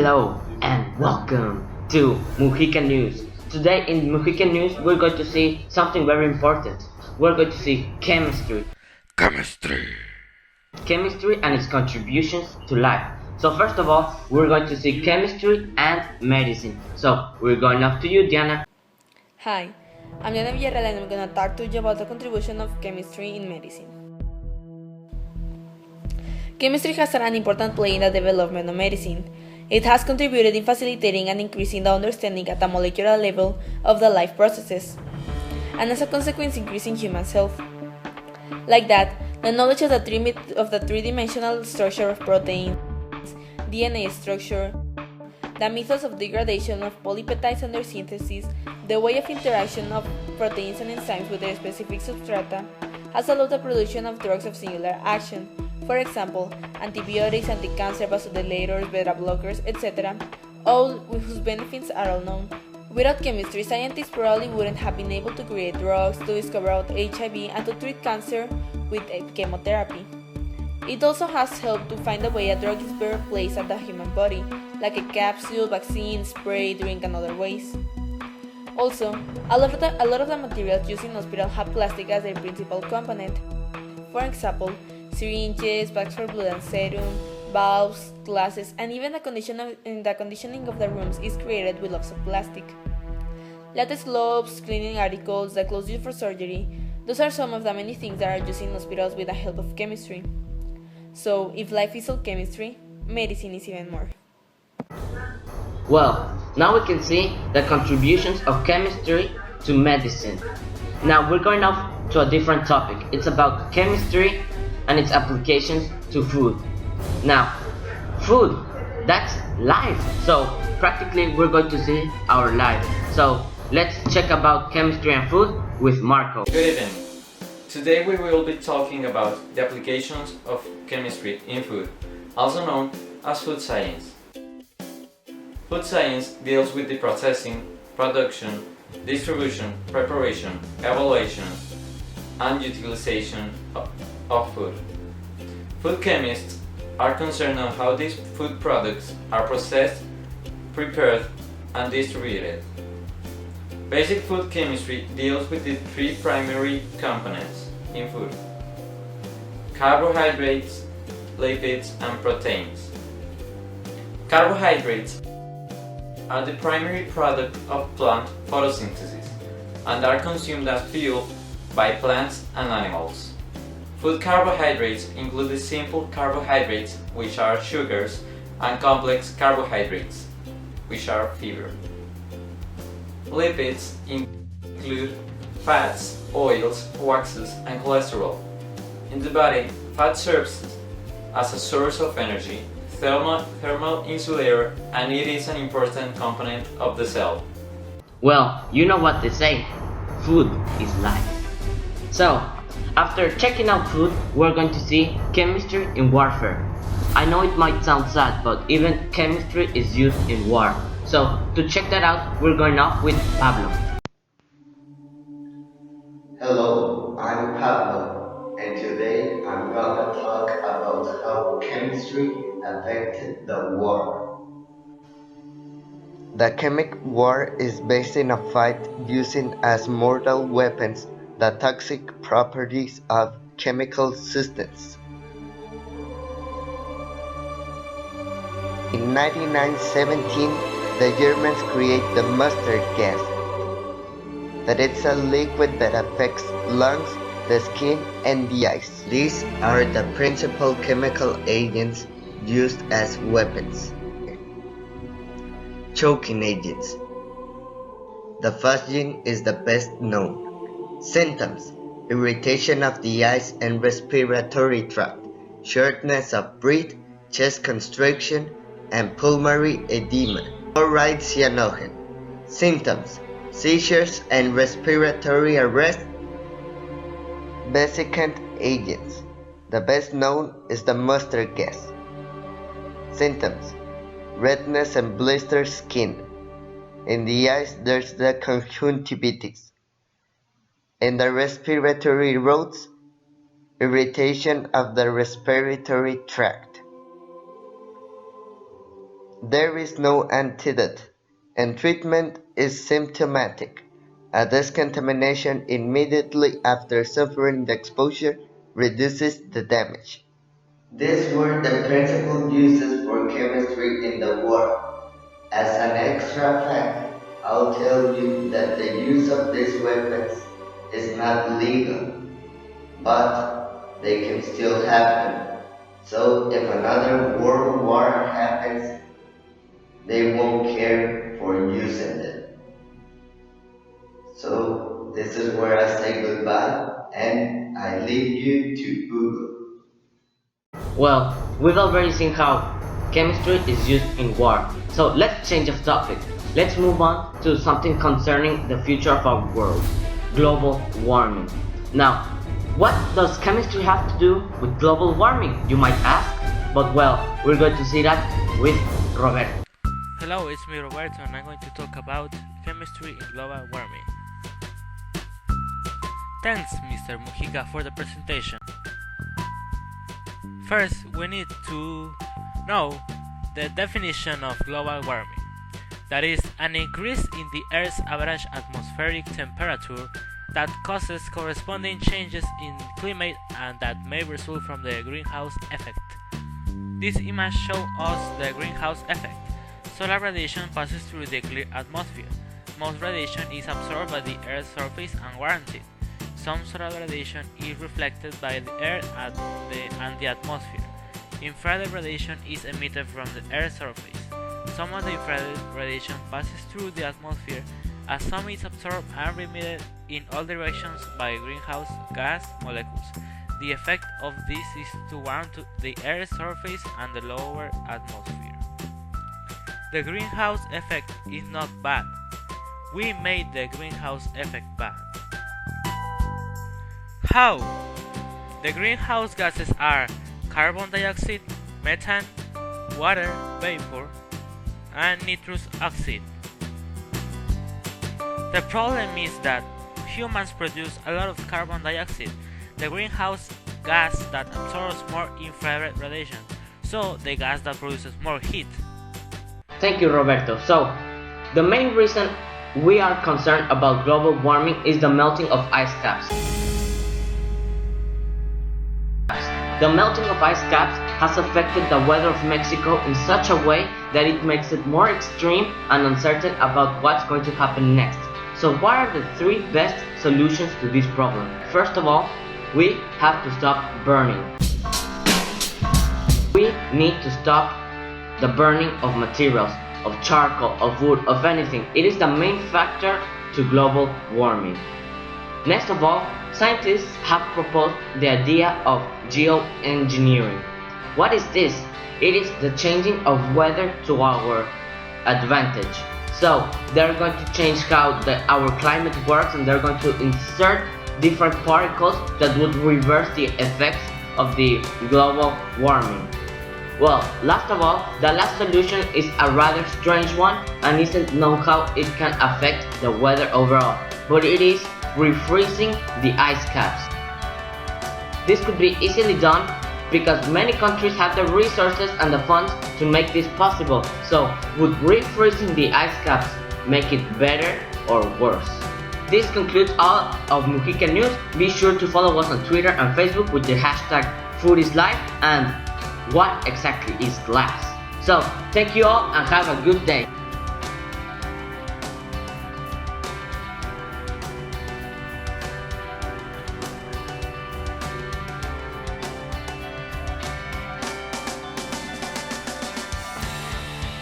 Hello and welcome to Mujica News. Today in Mujica News we're going to see something very important. We're going to see chemistry. Chemistry. Chemistry and its contributions to life. So first of all, we're going to see chemistry and medicine. So we're going up to you, Diana. Hi, I'm Diana Villarreal and I'm going to talk to you about the contribution of chemistry in medicine. Chemistry has had an important play in the development of medicine. It has contributed in facilitating and increasing the understanding at the molecular level of the life processes, and as a consequence increasing human health. Like that, the knowledge of the three-dimensional structure of proteins, DNA structure, the methods of degradation of polypeptides and their synthesis, the way of interaction of proteins and enzymes with their specific substrata, has allowed the production of drugs of singular action. For example, antibiotics, anti-cancer, vasodilators, beta blockers, etc., all whose benefits are all known. Without chemistry, scientists probably wouldn't have been able to create drugs, to discover out HIV, and to treat cancer with chemotherapy. It also has helped to find a way a drug is better placed at the human body, like a capsule, vaccine, spray, drink, and other ways. Also, a lot of the materials used in hospitals have plastic as their principal component. For example, syringes, bags for blood and serum, valves, glasses, and even the conditioning of the rooms is created with lots of plastic. Latex gloves, cleaning articles, the clothes used for surgery, those are some of the many things that are used in hospitals with the help of chemistry. So, if life is all chemistry, medicine is even more. Well, now we can see the contributions of chemistry to medicine. Now we're going off to a different topic. It's about chemistry and its applications to food. Now, food, that's life. So practically we're going to see our life. So let's check about chemistry and food with Marco. Good evening. Today we will be talking about the applications of chemistry in food, also known as food science. Food science deals with the processing, production, distribution, preparation, evaluation, and utilization of food. Food chemists are concerned on how these food products are processed, prepared, and distributed. Basic food chemistry deals with the three primary components in food: carbohydrates, lipids, and proteins. Carbohydrates are the primary product of plant photosynthesis and are consumed as fuel by plants and animals. Food carbohydrates include the simple carbohydrates, which are sugars, and complex carbohydrates, which are fiber. Lipids include fats, oils, waxes, and cholesterol. In the body, fat serves as a source of energy, thermal insulator, and it is an important component of the cell. Well, you know what they say, food is life. So, after checking out food, we're going to see chemistry in warfare. I know it might sound sad, but even chemistry is used in war. So, to check that out, we're going off with Pablo. Hello, I'm Pablo, and today I'm gonna talk about how chemistry affected the war. The chemical war is based in a fight using as mortal weapons the toxic properties of chemical substances. In 1917, the Germans create the mustard gas. That it's a liquid that affects lungs, the skin, and the eyes. These are the principal chemical agents used as weapons. Choking agents. The phosgene is the best known. Symptoms: irritation of the eyes and respiratory tract, shortness of breath, chest constriction, and pulmonary edema. Chloride cyanogen. Symptoms: seizures and respiratory arrest. Vesicant agents. The best known is the mustard gas. Symptoms: redness and blistered skin. In the eyes there's the conjunctivitis. In the respiratory routes, irritation of the respiratory tract. There is no antidote, and treatment is symptomatic. A discontamination immediately after suffering the exposure reduces the damage. These were the principal uses for chemistry in the war. As an extra fact, I'll tell you that the use of these weapons is not legal, but they can still happen. So if another world war happens, they won't care for using it. So this is where I say goodbye and I leave you to Google. Well, we've already seen how chemistry is used in war, so let's change of topic. Let's move on to something concerning the future of our world, global warming. Now, what does chemistry have to do with global warming, you might ask? But well, we're going to see that with Roberto. Hello, it's me Roberto and I'm going to talk about chemistry in global warming. Thanks, Mr. Mujica, for the presentation. First, we need to know the definition of global warming. That is, an increase in the Earth's average atmospheric temperature that causes corresponding changes in climate and that may result from the greenhouse effect. This image shows us the greenhouse effect. Solar radiation passes through the clear atmosphere. Most radiation is absorbed by the Earth's surface and warranted. Some solar radiation is reflected by the Earth and the atmosphere. Infrared radiation is emitted from the Earth's surface. Some of the infrared radiation passes through the atmosphere, as some is absorbed and emitted in all directions by greenhouse gas molecules. The effect of this is to warm the Earth's surface and the lower atmosphere. The greenhouse effect is not bad. We made the greenhouse effect bad. How? The greenhouse gases are carbon dioxide, methane, water vapor, and nitrous oxide. The problem is that humans produce a lot of carbon dioxide, the greenhouse gas that absorbs more infrared radiation, so the gas that produces more heat. Thank you, Roberto. So, the main reason we are concerned about global warming is the melting of ice caps. The melting of ice caps has affected the weather of Mexico in such a way that it makes it more extreme and uncertain about what's going to happen next. So what are the three best solutions to this problem? First of all, we have to stop burning. We need to stop the burning of materials, of charcoal, of wood, of anything. It is the main factor to global warming. Next of all, scientists have proposed the idea of geoengineering. What is this? It is the changing of weather to our advantage. So they're going to change how our climate works, and they're going to insert different particles that would reverse the effects of the global warming. Well, last of all, the last solution is a rather strange one and isn't known how it can affect the weather overall, but it is refreezing the ice caps. This could be easily done because many countries have the resources and the funds to make this possible. So, would refreezing the ice caps make it better or worse? This concludes all of Mujica News. Be sure to follow us on Twitter and Facebook with the hashtag #FoodIsLife and what exactly is glass. So, thank you all and have a good day.